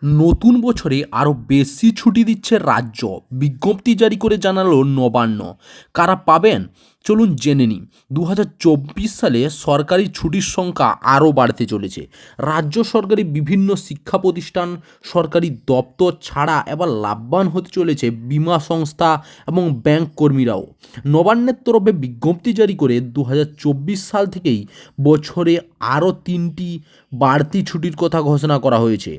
নতুন বছরে আরও বেশি ছুটি দিচ্ছে রাজ্য। বিজ্ঞপ্তি জারি করে জানালো নবান্ন। কারা পাবেন চলুন জেনে নিই। 2024 সালে সরকারি ছুটির সংখ্যা আরও বাড়তে চলেছে। রাজ্য সরকারি বিভিন্ন শিক্ষা প্রতিষ্ঠান, সরকারি দপ্তর ছাড়া এবার লাভবান হতে চলেছে বীমা সংস্থা এবং ব্যাংক কর্মীরাও। নবান্নের তরফে বিজ্ঞপ্তি জারি করে 2024 সাল থেকেই বছরে আরও 3টি বাড়তি ছুটির কথা ঘোষণা করা হয়েছে।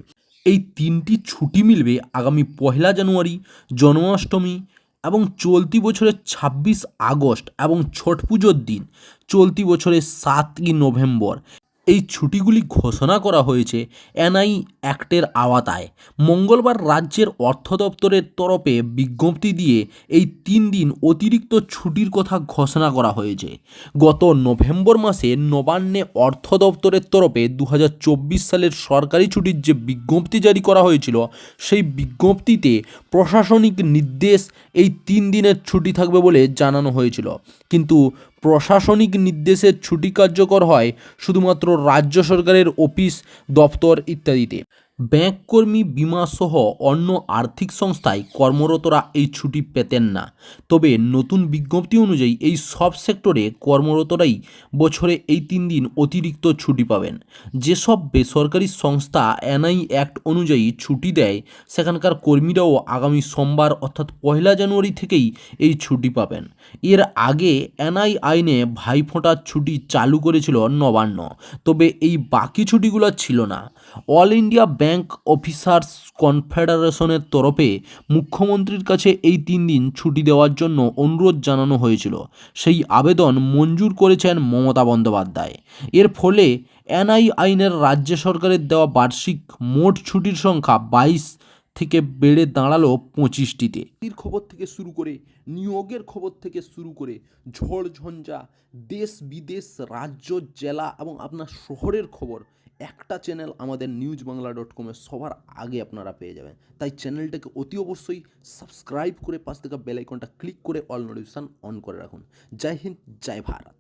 এই 3টি ছুটি মিলবে আগামী 1লা জানুয়ারি, জন্মাষ্টমী এবং চলতি বছরের 26 আগস্ট এবং ছট পুজোর দিন, চলতি বছরের 7ই নভেম্বর। এই ছুটিগুলি ঘোষণা করা হয়েছে এনআই অ্যাক্টের আওতায়। মঙ্গলবার রাজ্যের অর্থ দপ্তরের তরফে বিজ্ঞপ্তি দিয়ে এই 3 দিন অতিরিক্ত ছুটির কথা ঘোষণা করা হয়েছে। গত নভেম্বর মাসে নবান্নে অর্থ দপ্তরের তরফে 2024 সালের সরকারি ছুটির যে বিজ্ঞপ্তি জারি করা হয়েছিল, সেই বিজ্ঞপ্তিতে প্রশাসনিক নির্দেশ এই 3 দিনের ছুটি থাকবে বলে জানানো হয়েছিল। কিন্তু প্রশাসনিক নির্দেশের ছুটি কার্যকর হয় শুধুমাত্র রাজ্য সরকারের অফিস, দপ্তর ইত্যাদিতে। ব্যাংক কর্মী, বিমা সহ অন্য আর্থিক সংস্থায় কর্মরতরা এই ছুটি পেতেন না। তবে নতুন বিজ্ঞপ্তি অনুযায়ী এই সব সেক্টরে কর্মরতরাই বছরে এই 3 দিন অতিরিক্ত ছুটি পাবেন। যেসব বেসরকারি সংস্থা এনআই অ্যাক্ট অনুযায়ী ছুটি দেয়, সেখানকার কর্মীরাও আগামী সোমবার অর্থাৎ 1লা জানুয়ারি থেকেই এই ছুটি পাবেন। এর আগে এনআই আইনে ভাইফোঁটার ছুটি চালু করেছিল নবান্ন, তবে এই বাকি ছুটিগুলো ছিল না। অল ইন্ডিয়া ব্যাংক অফিসার্স কনফেডারেশনের তরফে মুখ্যমন্ত্রীর কাছে এই 3 দিন ছুটি দেওয়ার জন্য অনুরোধ জানানো হয়েছিল। সেই আবেদন মঞ্জুর করেছেন মমতা বন্দ্যোপাধ্যায়। এর ফলে এনআই আইনের রাজ্য সরকারের দেওয়া বার্ষিক মোট ছুটির সংখ্যা 22 থেকে বেড়ে দাঁড়ালো 25টিতে। এর খবর থেকে শুরু করে নিয়োগের খবর থেকে শুরু করে ঝড় ঝঞ্ঝা, দেশ বিদেশ, রাজ্য, জেলা এবং আপনার শহরের খবর একটা চ্যানেল আমাদের নিউজবাংলা.com-এ সবার আগে আপনারা পেয়ে যাবেন। তাই চ্যানেলটাকে অতি অবশ্যই সাবস্ক্রাইব করে পাশ থেকে বেল আইকনটা ক্লিক করে অল নোটিফিকেশান অন করে রাখুন। জয় হিন্দ, জয় ভারত।